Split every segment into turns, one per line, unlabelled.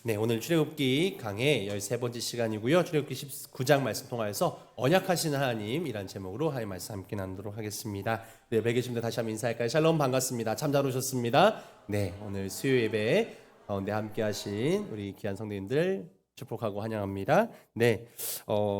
네, 오늘 출애굽기 강의 13번째 시간이고요. 출애굽기 19장 말씀 통하여서 언약하시는 하나님이란 제목으로 하나님 말씀 함께 나누도록 하겠습니다. 네, 예배 계신 분들 다시 한번 인사할까요? 샬롬, 반갑습니다. 참 잘 오셨습니다. 네, 오늘 수요 예배 가운데 함께 하신 우리 귀한 성도님들 축복하고 환영합니다. 네,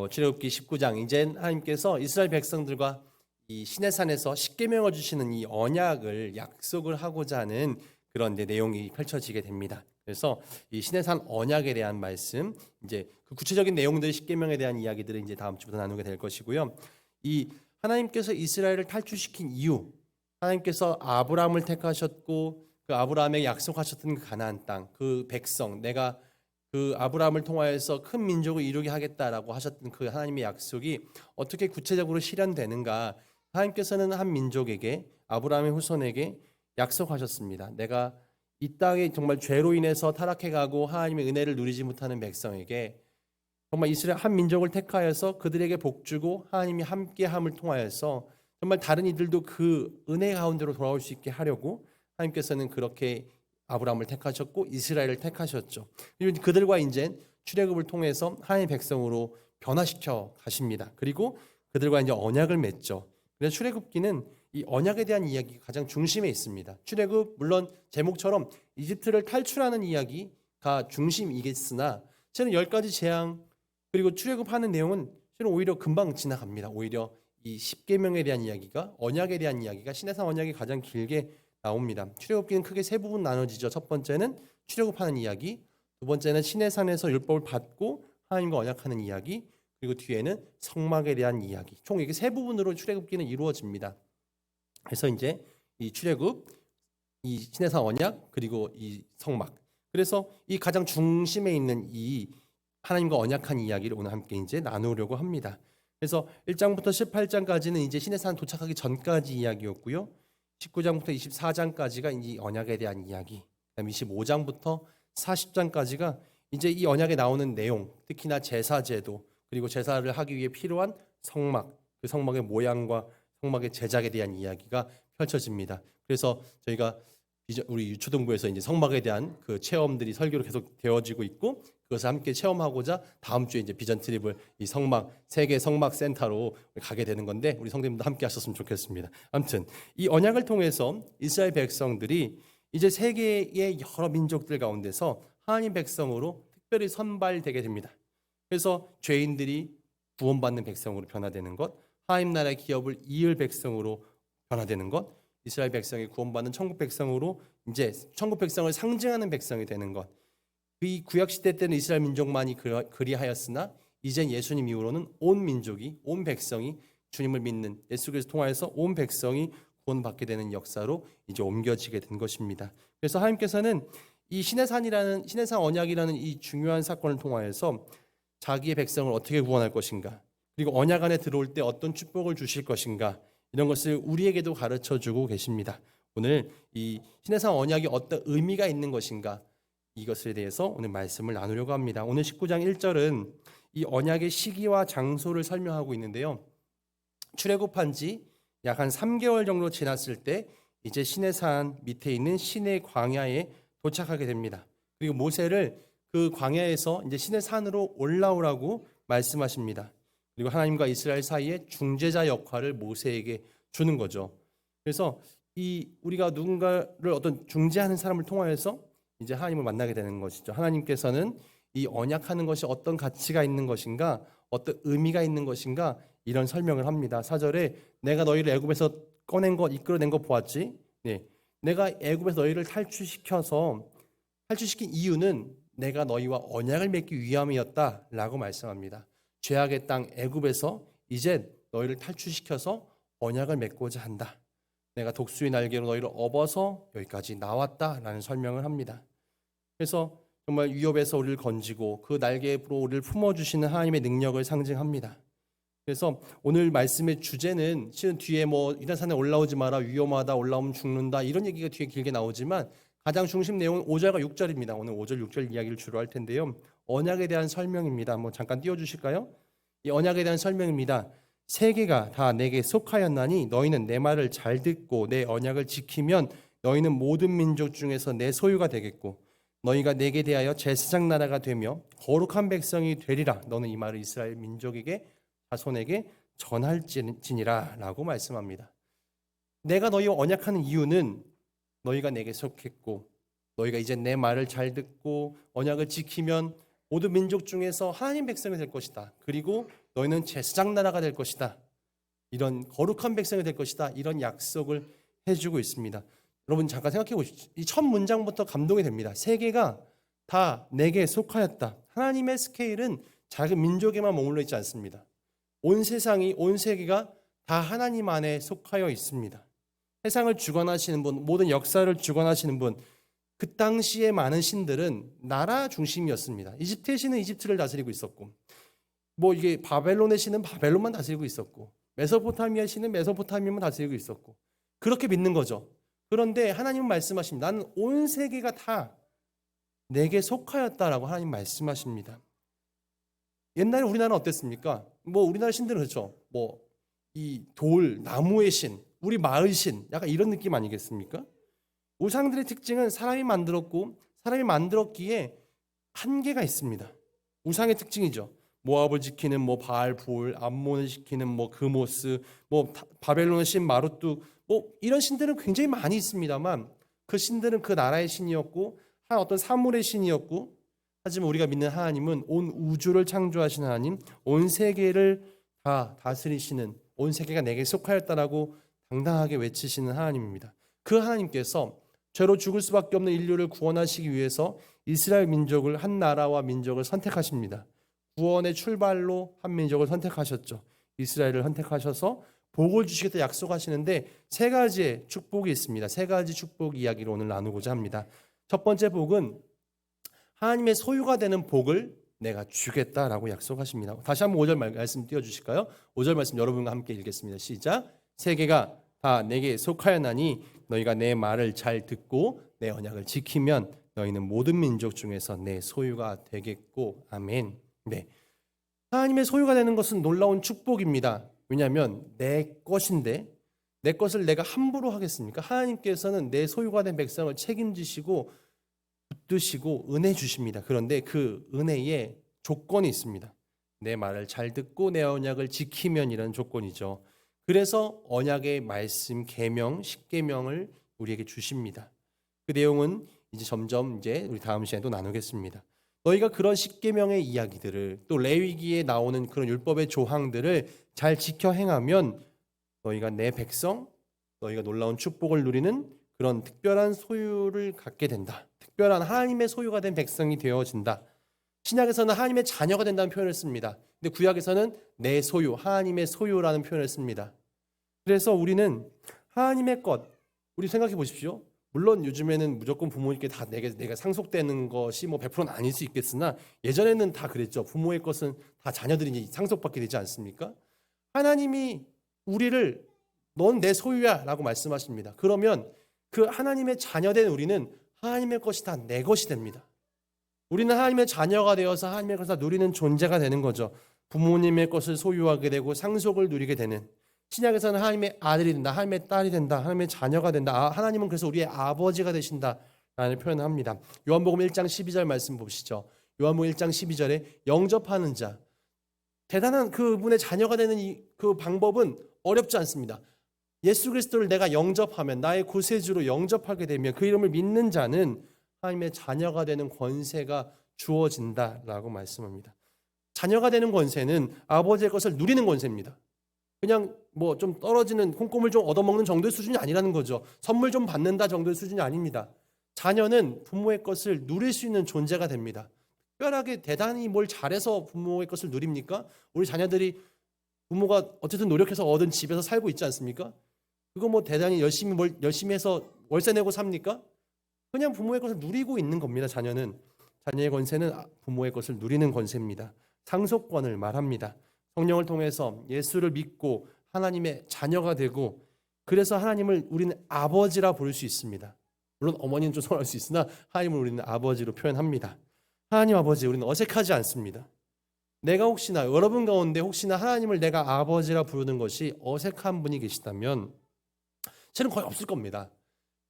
출애굽기 19장 이제 하나님께서 이스라엘 백성들과 이 시내산에서 십계명을 주시는 이 언약을 약속을 하고자 하는 그런 내용이 펼쳐지게 됩니다. 그래서 이 시내산 언약에 대한 말씀, 이제 그 구체적인 내용들 십계명에 대한 이야기들을 이제 다음 주부터 나누게 될 것이고요. 이 하나님께서 이스라엘을 탈출시킨 이유, 하나님께서 아브라함을 택하셨고 그 아브라함에게 약속하셨던 그 가나안 땅, 그 백성, 내가 그 아브라함을 통하여서 큰 민족을 이루게 하겠다라고 하셨던 그 하나님의 약속이 어떻게 구체적으로 실현되는가? 하나님께서는 한 민족에게, 아브라함의 후손에게 약속하셨습니다. 내가 이 땅에 정말 죄로 인해서 타락해가고 하나님의 은혜를 누리지 못하는 백성에게 정말 이스라엘 한 민족을 택하여서 그들에게 복주고 하나님이 함께함을 통하여서 정말 다른 이들도 그 은혜 가운데로 돌아올 수 있게 하려고 하나님께서는 그렇게 아브라함을 택하셨고 이스라엘을 택하셨죠. 그리고 그들과 이제 출애굽을 통해서 하나님의 백성으로 변화시켜 가십니다. 그리고 그들과 이제 언약을 맺죠. 그래서 출애굽기는 이 언약에 대한 이야기가 가장 중심에 있습니다. 출애굽 물론 제목처럼 이집트를 탈출하는 이야기가 중심이겠으나 실은 10가지 재앙 그리고 출애굽하는 내용은 실은 오히려 금방 지나갑니다. 오히려 이 십계명에 대한 이야기가 언약에 대한 이야기가 시내산 언약이 가장 길게 나옵니다. 출애굽기는 크게 세 부분 나눠지죠. 첫 번째는 출애굽하는 이야기, 두 번째는 시내산에서 율법을 받고 하나님과 언약하는 이야기, 그리고 뒤에는 성막에 대한 이야기. 총 이게 세 부분으로 출애굽기는 이루어집니다. 그래서 이제 이 출애굽, 이 시내산 언약, 그리고 이 성막. 그래서 이 가장 중심에 있는 이 하나님과 언약한 이야기를 오늘 함께 이제 나누려고 합니다. 그래서 1장부터 18장까지는 이제 시내산 도착하기 전까지 이야기였고요. 19장부터 24장까지가 이 언약에 대한 이야기. 그다음 25장부터 40장까지가 이제 이 언약에 나오는 내용, 특히나 제사 제도, 그리고 제사를 하기 위해 필요한 성막, 그 성막의 모양과 성막의 제작에 대한 이야기가 펼쳐집니다. 그래서 저희가 우리 유초등부에서 이제 성막에 대한 그 체험들이 설교로 계속 되어지고 있고 그것을 함께 체험하고자 다음 주에 이제 비전 트립을 이 성막 세계 성막 센터로 가게 되는 건데 우리 성도님도 함께 하셨으면 좋겠습니다. 아무튼 이 언약을 통해서 이스라엘 백성들이 이제 세계의 여러 민족들 가운데서 하나님 백성으로 특별히 선발되게 됩니다. 그래서 죄인들이 구원받는 백성으로 변화되는 것, 하나님 나라의 기업을 이을 백성으로 변화되는 것, 이스라엘 백성이 구원받는 천국 백성으로 이제 천국 백성을 상징하는 백성이 되는 것. 이 구약 시대 때는 이스라엘 민족만이 그리하였으나 이젠 예수님 이후로는 온 민족이, 온 백성이 주님을 믿는 예수 그리스도 통하여서 온 백성이 구원받게 되는 역사로 이제 옮겨지게 된 것입니다. 그래서 하나님께서는 이 시내산 언약이라는 이 중요한 사건을 통하여서 자기의 백성을 어떻게 구원할 것인가, 그리고 언약 안에 들어올 때 어떤 축복을 주실 것인가, 이런 것을 우리에게도 가르쳐 주고 계십니다. 오늘 이 시내산 언약이 어떤 의미가 있는 것인가, 이것에 대해서 오늘 말씀을 나누려고 합니다. 오늘 19장 1절은 이 언약의 시기와 장소를 설명하고 있는데요. 출애굽한 지 약 한 3개월 정도 지났을 때 이제 시내산 밑에 있는 시내 광야에 도착하게 됩니다. 그리고 모세를 그 광야에서 이제 시내산으로 올라오라고 말씀하십니다. 그리고 하나님과 이스라엘 사이에 중재자 역할을 모세에게 주는 거죠. 그래서 이 우리가 누군가를 어떤 중재하는 사람을 통하여서 이제 하나님을 만나게 되는 것이죠. 하나님께서는 이 언약하는 것이 어떤 가치가 있는 것인가, 어떤 의미가 있는 것인가, 이런 설명을 합니다. 4절에 내가 너희를 애굽에서 꺼낸 것, 이끌어낸 것 보았지. 네. 내가 애굽에서 너희를 탈출시킨 이유는 내가 너희와 언약을 맺기 위함이었다라고 말씀합니다. 죄악의 땅 애굽에서 이제 너희를 탈출시켜서 언약을 맺고자 한다. 내가 독수리 날개로 너희를 업어서 여기까지 나왔다라는 설명을 합니다. 그래서 정말 위협에서 우리를 건지고 그 날개로 우리를 품어주시는 하나님의 능력을 상징합니다. 그래서 오늘 말씀의 주제는 실은 뒤에 이단산에 올라오지 마라, 위험하다, 올라오면 죽는다, 이런 얘기가 뒤에 길게 나오지만 가장 중심 내용은 5절과 6절입니다. 오늘 5절, 6절 이야기를 주로 할 텐데요. 언약에 대한 설명입니다. 한번 잠깐 띄워주실까요? 이 언약에 대한 설명입니다. 세계가 다 내게 속하였나니 너희는 내 말을 잘 듣고 내 언약을 지키면 너희는 모든 민족 중에서 내 소유가 되겠고 너희가 내게 대하여 제사장 나라가 되며 거룩한 백성이 되리라. 너는 이 말을 이스라엘 민족에게 자손에게 전할지니라 라고 말씀합니다. 내가 너희와 언약하는 이유는 너희가 내게 속했고 너희가 이제 내 말을 잘 듣고 언약을 지키면 모든 민족 중에서 하나님 백성이 될 것이다. 그리고 너희는 제사장 나라가 될 것이다. 이런 거룩한 백성이 될 것이다. 이런 약속을 해주고 있습니다. 여러분 잠깐 생각해 보십시오. 이 첫 문장부터 감동이 됩니다. 세계가 다 내게 속하였다. 하나님의 스케일은 작은 민족에만 머물러 있지 않습니다. 온 세상이, 온 세계가 다 하나님 안에 속하여 있습니다. 세상을 주관하시는 분, 모든 역사를 주관하시는 분, 그 당시에 많은 신들은 나라 중심이었습니다. 이집트의 신은 이집트를 다스리고 있었고, 이게 바벨론의 신은 바벨론만 다스리고 있었고, 메소포타미아 신은 메소포타미아만 다스리고 있었고, 그렇게 믿는 거죠. 그런데 하나님은 말씀하십니다. 나는 온 세계가 다 내게 속하였다라고 하나님 말씀하십니다. 옛날에 우리나라는 어땠습니까? 우리나라 신들은 그렇죠. 이 돌, 나무의 신, 우리 마을 신, 약간 이런 느낌 아니겠습니까? 우상들의 특징은 사람이 만들었고 사람이 만들었기에 한계가 있습니다. 우상의 특징이죠. 모압을 지키는 바알볼, 암몬을 지키는 그모스, 바벨론의 신 마루뚜, 이런 신들은 굉장히 많이 있습니다만 그 신들은 그 나라의 신이었고 한 어떤 사물의 신이었고, 하지만 우리가 믿는 하나님은 온 우주를 창조하신 하나님, 온 세계를 다 다스리시는, 온 세계가 내게 속하였다라고 당당하게 외치시는 하나님입니다. 그 하나님께서 죄로 죽을 수밖에 없는 인류를 구원하시기 위해서 이스라엘 민족을, 한 나라와 민족을 선택하십니다. 구원의 출발로 한 민족을 선택하셨죠. 이스라엘을 선택하셔서 복을 주시겠다 약속하시는데 세 가지의 축복이 있습니다. 세 가지 축복 이야기를 오늘 나누고자 합니다. 첫 번째 복은 하나님의 소유가 되는 복을 내가 주겠다라고 약속하십니다. 다시 한번 5절 말씀 띄워주실까요? 5절 말씀 여러분과 함께 읽겠습니다. 시작. 세계가 다 내게 속하였나니 너희가 내 말을 잘 듣고 내 언약을 지키면 너희는 모든 민족 중에서 내 소유가 되겠고. 아멘. 네, 하나님의 소유가 되는 것은 놀라운 축복입니다. 왜냐하면 내 것인데 내 것을 내가 함부로 하겠습니까? 하나님께서는 내 소유가 된 백성을 책임지시고 붙드시고 은혜 주십니다. 그런데 그 은혜에 조건이 있습니다. 내 말을 잘 듣고 내 언약을 지키면, 이런 조건이죠. 그래서 언약의 말씀, 계명, 십계명을 우리에게 주십니다. 그 내용은 이제 점점 우리 다음 시간에도 나누겠습니다. 너희가 그런 십계명의 이야기들을, 또 레위기에 나오는 그런 율법의 조항들을 잘 지켜 행하면 너희가 내 백성, 너희가 놀라운 축복을 누리는 그런 특별한 소유를 갖게 된다. 특별한 하나님의 소유가 된 백성이 되어진다. 신약에서는 하나님의 자녀가 된다는 표현을 씁니다. 근데 구약에서는 내 소유, 하나님의 소유라는 표현을 씁니다. 그래서 우리는 하나님의 것, 우리 생각해 보십시오. 물론 요즘에는 무조건 부모님께 다 내가 상속되는 것이 100%는 아닐 수 있겠으나 예전에는 다 그랬죠. 부모의 것은 다 자녀들이 상속받게 되지 않습니까? 하나님이 우리를 넌 내 소유야 라고 말씀하십니다. 그러면 그 하나님의 자녀된 우리는 하나님의 것이 다 내 것이 됩니다. 우리는 하나님의 자녀가 되어서 하나님의 것을 누리는 존재가 되는 거죠. 부모님의 것을 소유하게 되고 상속을 누리게 되는, 신약에서는 하나님의 아들이 된다, 하나님의 딸이 된다, 하나님의 자녀가 된다. 하나님은 그래서 우리의 아버지가 되신다라는 표현을 합니다. 요한복음 1장 12절 말씀 보시죠. 요한복음 1장 12절에 영접하는 자, 대단한 그분의 자녀가 되는 그 방법은 어렵지 않습니다. 예수 그리스도를 내가 영접하면, 나의 구세주로 영접하게 되면 그 이름을 믿는 자는 하나님의 자녀가 되는 권세가 주어진다라고 말씀합니다. 자녀가 되는 권세는 아버지의 것을 누리는 권세입니다. 그냥 좀 떨어지는 콩고물 좀 얻어먹는 정도의 수준이 아니라는 거죠. 선물 좀 받는다 정도의 수준이 아닙니다. 자녀는 부모의 것을 누릴 수 있는 존재가 됩니다. 특별하게 대단히 뭘 잘해서 부모의 것을 누립니까? 우리 자녀들이 부모가 어쨌든 노력해서 얻은 집에서 살고 있지 않습니까? 그거 대단히 열심히 해서 월세 내고 삽니까? 그냥 부모의 것을 누리고 있는 겁니다. 자녀는. 자녀의 권세는 부모의 것을 누리는 권세입니다. 상속권을 말합니다. 성령을 통해서 예수를 믿고 하나님의 자녀가 되고, 그래서 하나님을 우리는 아버지라 부를 수 있습니다. 물론 어머니는 좀 서운할 수 있으나 하나님을 우리는 아버지로 표현합니다. 하나님 아버지, 우리는 어색하지 않습니다. 내가 혹시나, 여러분 가운데 혹시나 하나님을 내가 아버지라 부르는 것이 어색한 분이 계시다면 실은 거의 없을 겁니다.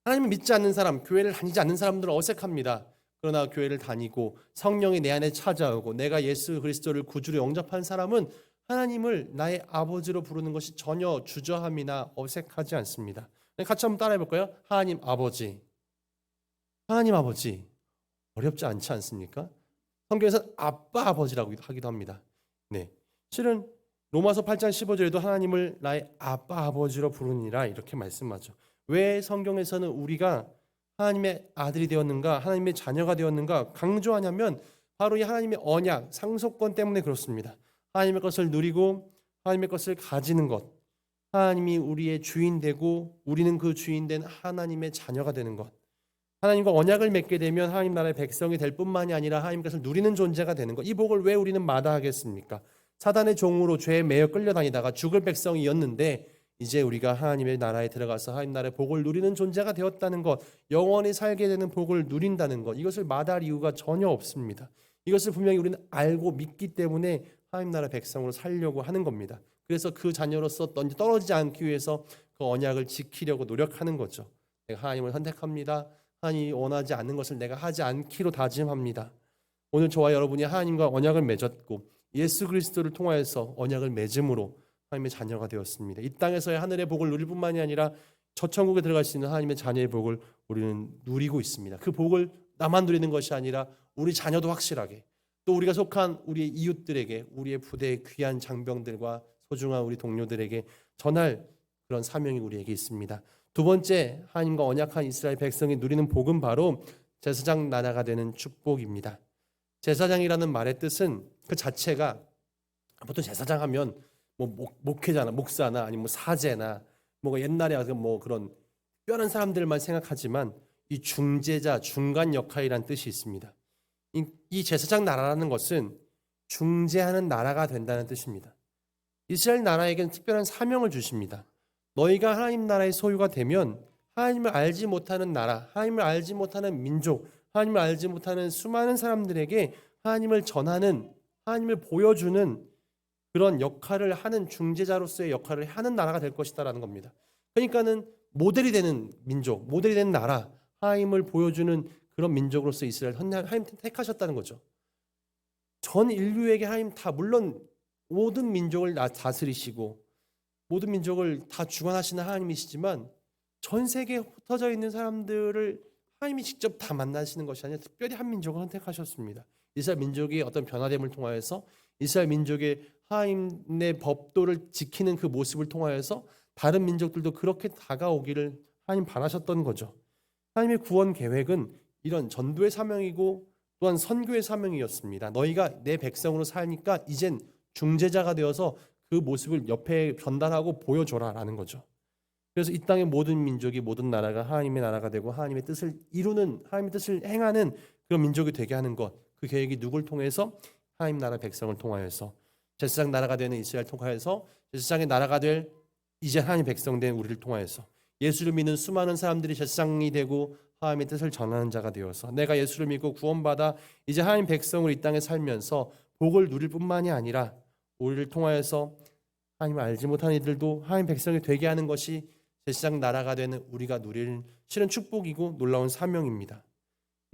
하나님을 믿지 않는 사람, 교회를 다니지 않는 사람들은 어색합니다. 그러나 교회를 다니고 성령이 내 안에 찾아오고 내가 예수 그리스도를 구주로 영접한 사람은 하나님을 나의 아버지로 부르는 것이 전혀 주저함이나 어색하지 않습니다. 같이 한번 따라해 볼까요? 하나님 아버지. 하나님 아버지. 어렵지 않지 않습니까? 성경에서 아빠 아버지라고 하기도 합니다. 네. 실은 로마서 8장 15절에도 하나님을 나의 아빠 아버지로 부르니라 이렇게 말씀하죠. 왜 성경에서는 우리가 하나님의 아들이 되었는가, 하나님의 자녀가 되었는가 강조하냐면 바로 이 하나님의 언약, 상속권 때문에 그렇습니다. 하나님의 것을 누리고 하나님의 것을 가지는 것, 하나님이 우리의 주인 되고 우리는 그 주인 된 하나님의 자녀가 되는 것, 하나님과 언약을 맺게 되면 하나님 나라의 백성이 될 뿐만이 아니라 하나님 것을 누리는 존재가 되는 것. 이 복을 왜 우리는 마다하겠습니까? 사단의 종으로 죄에 매여 끌려다니다가 죽을 백성이었는데 이제 우리가 하나님의 나라에 들어가서 하나님 나라의 복을 누리는 존재가 되었다는 것, 영원히 살게 되는 복을 누린다는 것, 이것을 마다할 이유가 전혀 없습니다. 이것을 분명히 우리는 알고 믿기 때문에 하나님 나라 백성으로 살려고 하는 겁니다. 그래서 그 자녀로서 떨어지지 않기 위해서 그 언약을 지키려고 노력하는 거죠. 내가 하나님을 선택합니다. 하나님이 원하지 않는 것을 내가 하지 않기로 다짐합니다. 오늘 저와 여러분이 하나님과 언약을 맺었고 예수 그리스도를 통하여서 언약을 맺음으로 하나님의 자녀가 되었습니다. 이 땅에서의 하늘의 복을 누릴 뿐만이 아니라 저 천국에 들어갈 수 있는 하나님의 자녀의 복을 우리는 누리고 있습니다. 그 복을 나만 누리는 것이 아니라 우리 자녀도 확실하게, 또 우리가 속한 우리의 이웃들에게, 우리의 부대의 귀한 장병들과 소중한 우리 동료들에게 전할 그런 사명이 우리에게 있습니다. 두 번째, 하나님과 언약한 이스라엘 백성이 누리는 복은 바로 제사장 나라가 되는 축복입니다. 제사장이라는 말의 뜻은 그 자체가, 보통 제사장 하면 뭐 목회자나 목사나 아니면 뭐 사제나 뭐 옛날에 뭐 그런 특별한 사람들만 생각하지만 이 중재자, 중간 역할이라는 뜻이 있습니다. 이 제사장 나라라는 것은 중재하는 나라가 된다는 뜻입니다. 이스라엘 나라에게는 특별한 사명을 주십니다. 너희가 하나님 나라의 소유가 되면 하나님을 알지 못하는 나라, 하나님을 알지 못하는 민족, 하나님을 알지 못하는 수많은 사람들에게 하나님을 전하는, 하나님을 보여주는 그런 역할을 하는 중재자로서의 역할을 하는 나라가 될 것이다라는 겁니다. 그러니까는 모델이 되는 민족, 모델이 되는 나라, 하나님을 보여주는 그런 민족으로서 이스라엘 하나님 택하셨다는 거죠. 전 인류에게 하나님 다, 물론 모든 민족을 다스리시고 모든 민족을 다 주관하시는 하나님이시지만 전 세계에 흩어져 있는 사람들을 하나님이 직접 다 만나시는 것이 아니라 특별히 한 민족을 선택하셨습니다. 이스라엘 민족이 어떤 변화됨을 통하여서 이스라엘 민족의 하나님의 법도를 지키는 그 모습을 통하여서 다른 민족들도 그렇게 다가오기를 하나님 바라셨던 거죠. 하나님의 구원 계획은 이런 전도의 사명이고 또한 선교의 사명이었습니다. 너희가 내 백성으로 사니까 이젠 중재자가 되어서 그 모습을 옆에 전달하고 보여줘라라는 거죠. 그래서 이 땅의 모든 민족이, 모든 나라가 하나님의 나라가 되고 하나님의 뜻을 이루는, 하나님의 뜻을 행하는 그런 민족이 되게 하는 것, 그 계획이 누굴 통해서? 하나님 나라 백성을 통하여서, 제사장 나라가 되는 이스라엘 통하여서, 제사장의 나라가 될 이제 하나님 백성 된 우리를 통하여서, 예수를 믿는 수많은 사람들이 제사장이 되고 하나님의 뜻을 전하는 자가 되어서 내가 예수를 믿고 구원받아 이제 하나님 백성으로 이 땅에 살면서 복을 누릴 뿐만이 아니라 우리를 통하여서 하나님을 알지 못한 이들도 하나님 백성이 되게 하는 것이 제사장 나라가 되는 우리가 누릴 실은 축복이고 놀라운 사명입니다.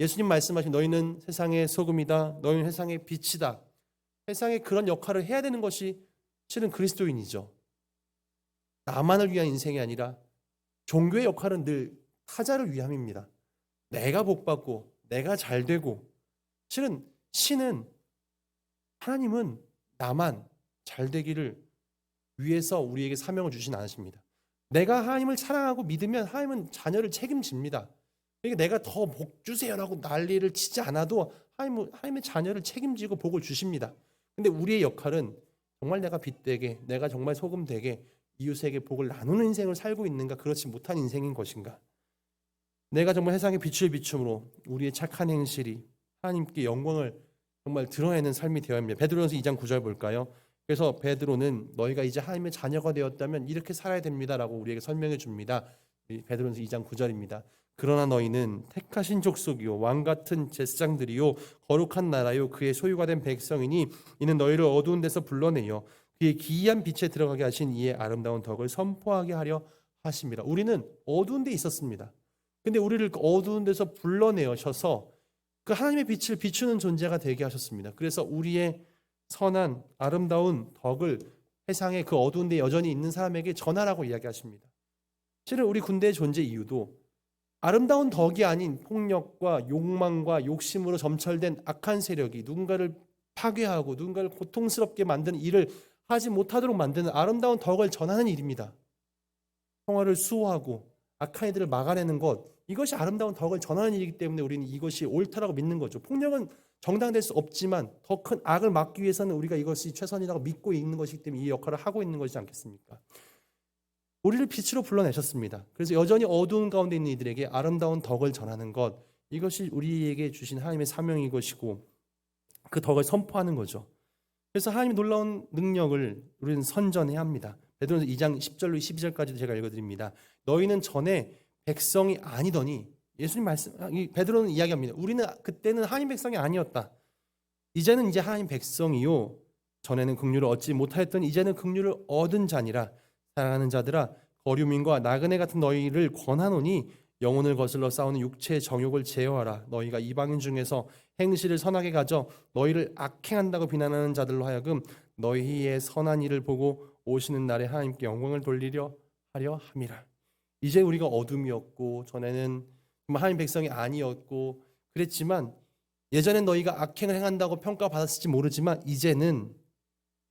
예수님 말씀하신 너희는 세상의 소금이다, 너희는 세상의 빛이다. 세상에 그런 역할을 해야 되는 것이 실은 그리스도인이죠. 나만을 위한 인생이 아니라 종교의 역할은 늘 타자를 위함입니다. 내가 복받고 내가 잘되고, 실은 신은, 하나님은 나만 잘되기를 위해서 우리에게 사명을 주진 않으십니다. 내가 하나님을 사랑하고 믿으면 하나님은 자녀를 책임집니다. 그러니까 내가 더 복 주세요라고 난리를 치지 않아도 하나님의 자녀를 책임지고 복을 주십니다. 근데 우리의 역할은 정말 내가 빛되게, 내가 정말 소금되게 이웃에게 복을 나누는 인생을 살고 있는가, 그렇지 못한 인생인 것인가. 내가 정말 세상의 빛을 비춤으로 우리의 착한 행실이 하나님께 영광을 정말 드러내는 삶이 되어야 합니다. 베드로전서 2장 9절 볼까요? 그래서 베드로는 너희가 이제 하나님의 자녀가 되었다면 이렇게 살아야 됩니다라고 우리에게 설명해 줍니다. 베드로전서 2장 9절입니다. 그러나 너희는 택하신 족속이요 왕 같은 제사장들이요 거룩한 나라요 그의 소유가 된 백성이니 이는 너희를 어두운 데서 불러내어 그의 기이한 빛에 들어가게 하신 이의 아름다운 덕을 선포하게 하려 하십니다. 우리는 어두운 데 있었습니다. 근데 우리를 어두운 데서 불러내셔서 그 하나님의 빛을 비추는 존재가 되게 하셨습니다. 그래서 우리의 선한 아름다운 덕을 세상의 그 어두운 데 여전히 있는 사람에게 전하라고 이야기하십니다. 실은 우리 군대의 존재 이유도 아름다운 덕이 아닌 폭력과 욕망과 욕심으로 점철된 악한 세력이 누군가를 파괴하고 누군가를 고통스럽게 만드는 일을 하지 못하도록 만드는 아름다운 덕을 전하는 일입니다. 평화를 수호하고 악한 이들을 막아내는 것, 이것이 아름다운 덕을 전하는 일이기 때문에 우리는 이것이 옳다라고 믿는 거죠. 폭력은 정당될 수 없지만 더 큰 악을 막기 위해서는 우리가 이것이 최선이라고 믿고 있는 것이기 때문에 이 역할을 하고 있는 것이지 않겠습니까? 우리를 빛으로 불러내셨습니다. 그래서 여전히 어두운 가운데 있는 이들에게 아름다운 덕을 전하는 것, 이것이 우리에게 주신 하나님의 사명인 것이고 그 덕을 선포하는 거죠. 그래서 하나님의 놀라운 능력을 우리는 선전해야 합니다. 베드로서 2장 10절로 12절까지도 제가 읽어드립니다. 너희는 전에 백성이 아니더니, 예수님 말씀, 베드로는 이야기합니다. 우리는 그때는 하나님 백성이 아니었다. 이제는 이제 하나님 백성이요, 전에는 긍휼을 얻지 못하였더니 이제는 긍휼을 얻은 자니라. 사랑하는 자들아, 거류민과 나그네 같은 너희를 권하노니 영혼을 거슬러 싸우는 육체의 정욕을 제어하라. 너희가 이방인 중에서 행실을 선하게 가져 너희를 악행한다고 비난하는 자들로 하여금 너희의 선한 일을 보고 오시는 날에 하나님께 영광을 돌리려 하려 함이라. 이제 우리가 어둠이었고 전에는 하나님 백성이 아니었고 그랬지만, 예전엔 너희가 악행을 행한다고 평가받았을지 모르지만 이제는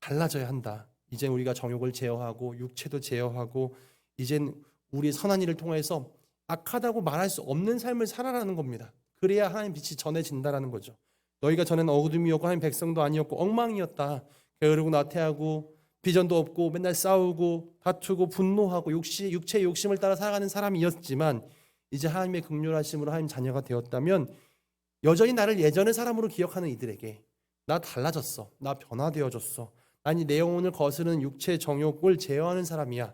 달라져야 한다. 이제 우리가 정욕을 제어하고 육체도 제어하고 이젠 우리 선한 일을 통해서 악하다고 말할 수 없는 삶을 살아라는 겁니다. 그래야 하나님 빛이 전해진다라는 거죠. 너희가 전에는 어둠이었고 하나님 백성도 아니었고 엉망이었다. 게으르고 나태하고 비전도 없고 맨날 싸우고 다투고 분노하고 육체의 욕심을 따라 살아가는 사람이었지만, 이제 하나님의 긍휼하심으로 하나님 자녀가 되었다면 여전히 나를 예전의 사람으로 기억하는 이들에게 나 달라졌어, 나 변화되어졌어, 아니 내 영혼을 거스르는 육체의 정욕을 제어하는 사람이야,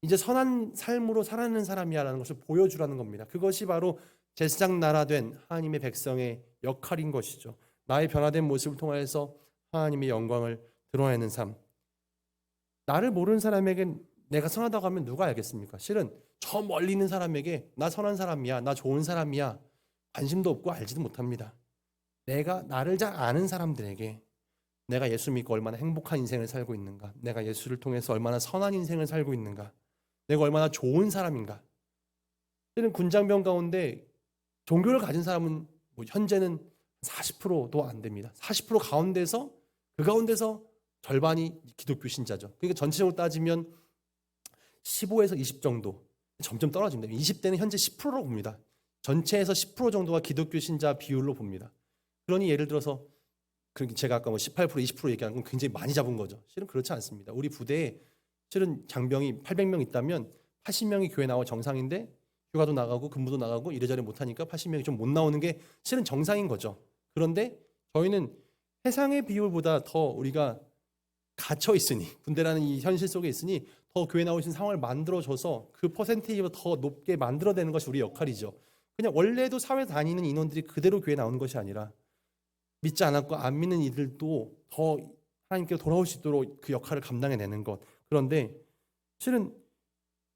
이제 선한 삶으로 살아가는 사람이야 라는 것을 보여주라는 겁니다. 그것이 바로 제사장 나라 된 하나님의 백성의 역할인 것이죠. 나의 변화된 모습을 통해서 하나님의 영광을 드러내는 삶. 나를 모르는 사람에겐 내가 선하다고 하면 누가 알겠습니까? 실은 저 멀리 있는 사람에게 나 선한 사람이야, 나 좋은 사람이야 관심도 없고 알지도 못합니다. 내가 나를 잘 아는 사람들에게 내가 예수 믿고 얼마나 행복한 인생을 살고 있는가, 내가 예수를 통해서 얼마나 선한 인생을 살고 있는가, 내가 얼마나 좋은 사람인가. 실은 군장병 가운데 종교를 가진 사람은 현재는 40%도 안 됩니다. 40% 가운데서 그 가운데서 절반이 기독교 신자죠. 그러니까 전체적으로 따지면 15에서 20 정도, 점점 떨어집니다. 20대는 현재 10%로 봅니다. 전체에서 10% 정도가 기독교 신자 비율로 봅니다. 그러니 예를 들어서 제가 아까 18%, 20% 얘기하는 건 굉장히 많이 잡은 거죠. 실은 그렇지 않습니다. 우리 부대에 실은 장병이 800명 있다면 80명이 교회 나와 정상인데, 휴가도 나가고 근무도 나가고 이래저래 못하니까 80명이 좀 못 나오는 게 실은 정상인 거죠. 그런데 저희는 세상의 비율보다 더 우리가 갇혀 있으니, 군대라는 이 현실 속에 있으니 더 교회 나오신 상황을 만들어줘서 그 퍼센테이지보다 더 높게 만들어내는 것이 우리 역할이죠. 그냥 원래도 사회 다니는 인원들이 그대로 교회 나오는 것이 아니라 믿지 않았고 안 믿는 이들도 더 하나님께 돌아올 수 있도록 그 역할을 감당해내는 것. 그런데 실은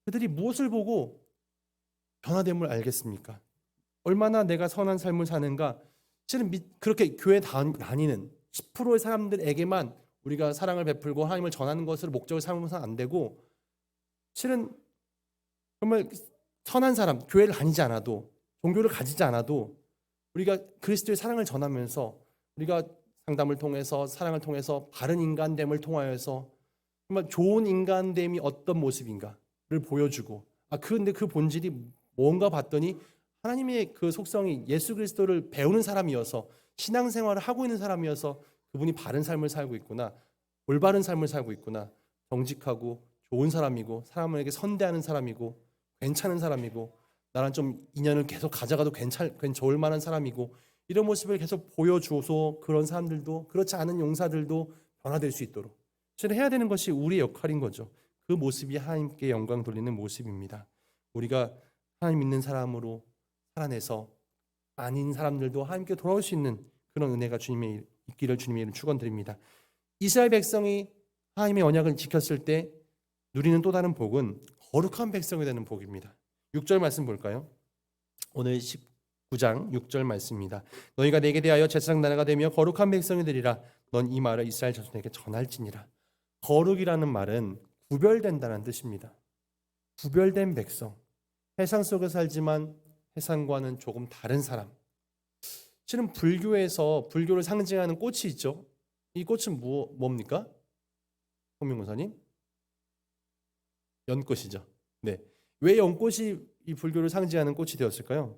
그들이 무엇을 보고 변화됨을 알겠습니까? 얼마나 내가 선한 삶을 사는가. 실은 그렇게 교회 다니는 10%의 사람들에게만 우리가 사랑을 베풀고 하나님을 전하는 것을 목적을 삼으면 안 되고, 실은 정말 선한 사람, 교회를 다니지 않아도 종교를 가지지 않아도 우리가 그리스도의 사랑을 전하면서 우리가 상담을 통해서 사랑을 통해서 바른 인간됨을 통하여서 정말 좋은 인간됨이 어떤 모습인가를 보여주고, 근데 그 본질이 뭔가 봤더니 하나님의 그 속성이 예수 그리스도를 배우는 사람이어서 신앙생활을 하고 있는 사람이어서 그분이 바른 삶을 살고 있구나, 올바른 삶을 살고 있구나, 정직하고 좋은 사람이고 사람에게 선대하는 사람이고 괜찮은 사람이고 나랑 좀 인연을 계속 가져가도 좋을 만한 사람이고, 이런 모습을 계속 보여줘서 그런 사람들도, 그렇지 않은 용사들도 변화될 수 있도록 실은 해야 되는 것이 우리의 역할인 거죠. 그 모습이 하나님께 영광 돌리는 모습입니다. 우리가 하나님 믿는 사람으로 살아내서 아닌 사람들도 하나님께 돌아올 수 있는 그런 은혜가 주님의 있기를 주님의 이름 축원드립니다. 이스라엘 백성이 하나님의 언약을 지켰을 때 누리는 또 다른 복은 거룩한 백성이 되는 복입니다. 6절 말씀 볼까요? 오늘 9장 6절 말씀입니다. 너희가 내게 대하여 제사장 나라가 되며 거룩한 백성이 되리라. 넌 이 말을 이스라엘 자손에게 전할지니라. 거룩이라는 말은 구별된다는 뜻입니다. 구별된 백성. 세상 속에 살지만 세상과는 조금 다른 사람. 실은 불교에서 불교를 상징하는 꽃이 있죠. 이 꽃은 뭡니까? 홍명무사님? 연꽃이죠. 네. 왜 연꽃이 이 불교를 상징하는 꽃이 되었을까요?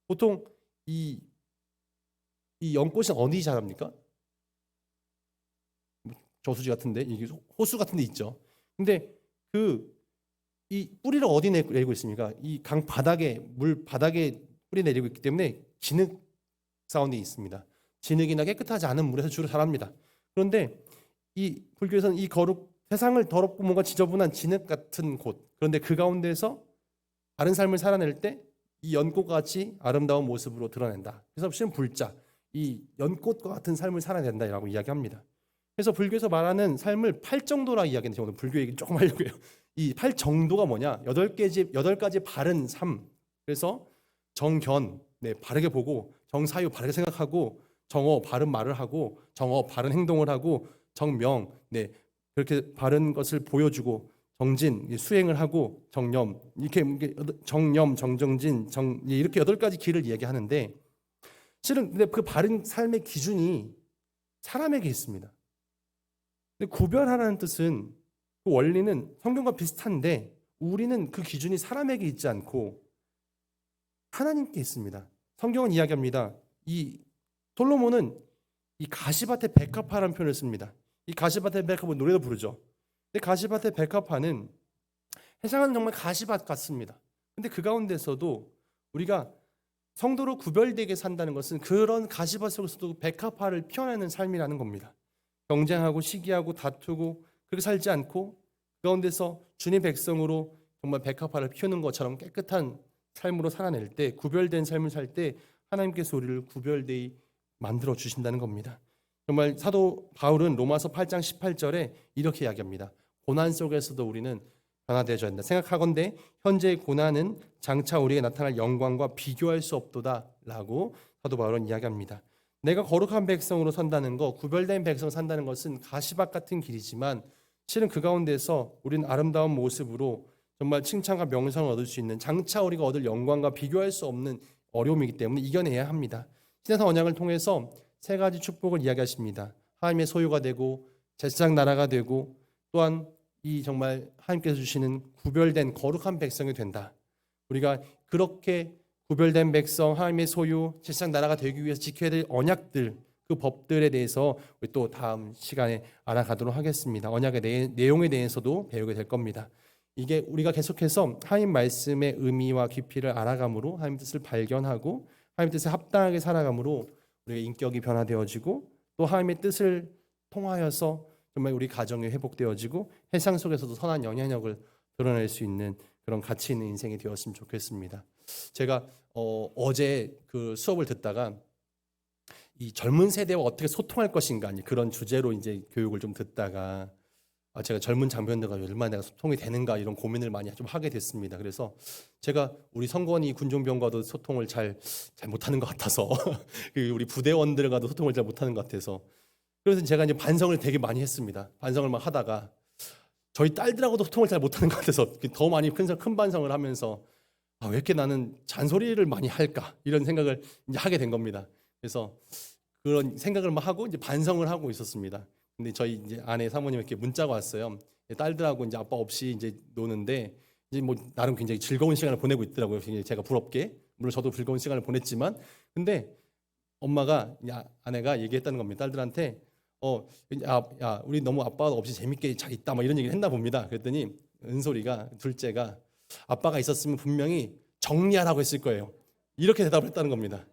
보통 이 연꽃은 어디 자랍니까? 저수지 같은데, 이게 호수 같은데 있죠. 근데 이 뿌리를 어디 내리고 있습니까? 이 강 바닥에, 물 바닥에 뿌리 내리고 있기 때문에 진흙 가운데 있습니다. 진흙이나 깨끗하지 않은 물에서 주로 자랍니다. 그런데 이 불교에서는 이 세상을 더럽고 뭔가 지저분한 진흙 같은 곳, 그런데 그 가운데서 바른 삶을 살아낼 때 이 연꽃같이 아름다운 모습으로 드러낸다. 그래서 실은 불자, 이 연꽃과 같은 삶을 살아야 된다라고 이야기합니다. 그래서 불교에서 말하는 삶을 8정도라 이야기하는데, 오늘 불교 얘기 조금 하려고 해요. 이 8정도가 뭐냐? 8가지 바른 삶. 그래서 정견, 네, 바르게 보고, 정사유, 바르게 생각하고, 정어, 바른 말을 하고, 정어, 바른 행동을 하고, 정명, 네, 그렇게 바른 것을 보여주고, 정진, 수행을 하고, 정념, 이렇게 정념, 정정진, 이렇게 8가지 길을 이야기하는데, 실은 근데 그 바른 삶의 기준이 사람에게 있습니다. 근데 구별하라는 뜻은, 그 원리는 성경과 비슷한데, 우리는 그 기준이 사람에게 있지 않고 하나님께 있습니다. 성경은 이야기합니다. 이 솔로몬은 이 가시밭의 백합화라는 표현을 씁니다. 이 가시밭의 백합은 노래도 부르죠. 근데 가시밭의 백합화는 세상은 정말 가시밭 같습니다. 근데 그 가운데서도 우리가 성도로 구별되게 산다는 것은 그런 가시밭 속에서도 백합화를 피워내는 삶이라는 겁니다. 경쟁하고 시기하고 다투고 그렇게 살지 않고 그 가운데서 주님 백성으로 정말 백합화를 피우는 것처럼 깨끗한 삶으로 살아낼 때, 구별된 삶을 살 때 하나님께서 우리를 구별되이 만들어 주신다는 겁니다. 정말 사도 바울은 로마서 8장 18절에 이렇게 이야기합니다. 고난 속에서도 우리는 변화되어져야 한다. 생각하건대 현재의 고난은 장차 우리에게 나타날 영광과 비교할 수 없도다 라고 사도 바울은 이야기합니다. 내가 거룩한 백성으로 산다는 것, 구별된 백성 산다는 것은 가시밭 같은 길이지만 실은 그 가운데서 우리는 아름다운 모습으로 정말 칭찬과 명성을 얻을 수 있는, 장차 우리가 얻을 영광과 비교할 수 없는 어려움이기 때문에 이겨내야 합니다. 신해산 언약을 통해서 3가지 축복을 이야기하십니다. 하나님의 소유가 되고 제사장 나라가 되고 또한 이 정말 하나님께서 주시는 구별된 거룩한 백성이 된다. 우리가 그렇게 구별된 백성, 하나님의 소유, 제사장 나라가 되기 위해서 지켜야 될 언약들, 그 법들에 대해서 우리 또 다음 시간에 알아가도록 하겠습니다. 언약의 내용에 대해서도 배우게 될 겁니다. 이게 우리가 계속해서 하나님 말씀의 의미와 깊이를 알아감으로 하나님 뜻을 발견하고 하나님 뜻에 합당하게 살아감으로 우리의 인격이 변화되어지고 또 하나님의 뜻을 통하여서 정말 우리 가정이 회복되어지고 세상 속에서도 선한 영향력을 드러낼 수 있는 그런 가치 있는 인생이 되었으면 좋겠습니다. 제가 어제 그 수업을 듣다가 이 젊은 세대와 어떻게 소통할 것인가 그런 주제로 이제 교육을 좀 듣다가 제가 젊은 장병들과 얼마나 내가 소통이 되는가 이런 고민을 많이 좀 하게 됐습니다. 그래서 제가 우리 성권이 군종병과도 소통을 잘 못하는 것 같아서 우리 부대원들과도 소통을 잘 못하는 것 같아서 그래서 제가 이제 반성을 되게 많이 했습니다. 반성을 막 하다가 저희 딸들하고도 소통을 잘 못하는 것 같아서 더 많이 큰 반성을 하면서 왜 이렇게 나는 잔소리를 많이 할까 이런 생각을 이제 하게 된 겁니다. 그래서 그런 생각을 막 하고 이제 반성을 하고 있었습니다. 근데 저희 이제 아내 사모님께 문자가 왔어요. 딸들하고 이제 아빠 없이 이제 노는데 이제 뭐 나름 굉장히 즐거운 시간을 보내고 있더라고요. 제가 부럽게 물론 저도 즐거운 시간을 보냈지만 근데 엄마가 아내가 얘기했다는 겁니다. 딸들한테 야 우리 너무 아빠 없이 재밌게 잘 있다 막 이런 얘기를 했나 봅니다. 그랬더니 은솔이가 둘째가 아빠가 있었으면 분명히 정리하라고 했을 거예요. 이렇게 대답을 했다는 겁니다.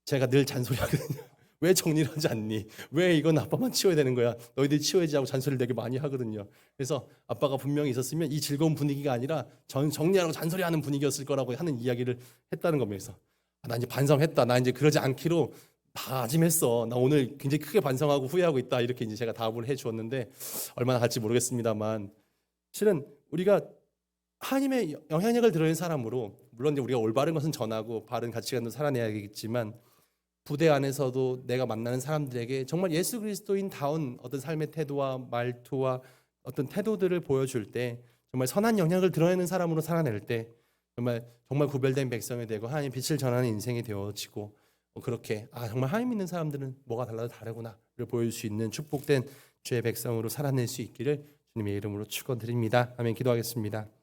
제가 늘 잔소리하거든요. 왜 정리를 하지 않니? 왜 이건 아빠만 치워야 되는 거야? 너희들이 치워야지 하고 잔소리를 되게 많이 하거든요. 그래서 아빠가 분명히 있었으면 이 즐거운 분위기가 아니라 정리하라고 잔소리하는 분위기였을 거라고 하는 이야기를 했다는 겁니다. 나 이제 반성했다. 나 이제 그러지 않기로 다짐했어. 나 오늘 굉장히 크게 반성하고 후회하고 있다. 이렇게 이제 제가 답을 해주었는데 얼마나 갈지 모르겠습니다만 실은 우리가 하나님의 영향력을 드러낸 사람으로 물론 이제 우리가 올바른 것은 전하고 바른 가치관도 살아내야겠지만 부대 안에서도 내가 만나는 사람들에게 정말 예수 그리스도인다운 어떤 삶의 태도와 말투와 어떤 태도들을 보여줄 때 정말 선한 영향을 드러내는 사람으로 살아낼 때 정말 구별된 백성이 되고 하나님 빛을 전하는 인생이 되어지고 그렇게 정말 하나님 믿는 사람들은 뭐가 달라도 다르구나를 보여줄 수 있는 축복된 주의 백성으로 살아낼 수 있기를 주님의 이름으로 축원드립니다. 아멘. 기도하겠습니다.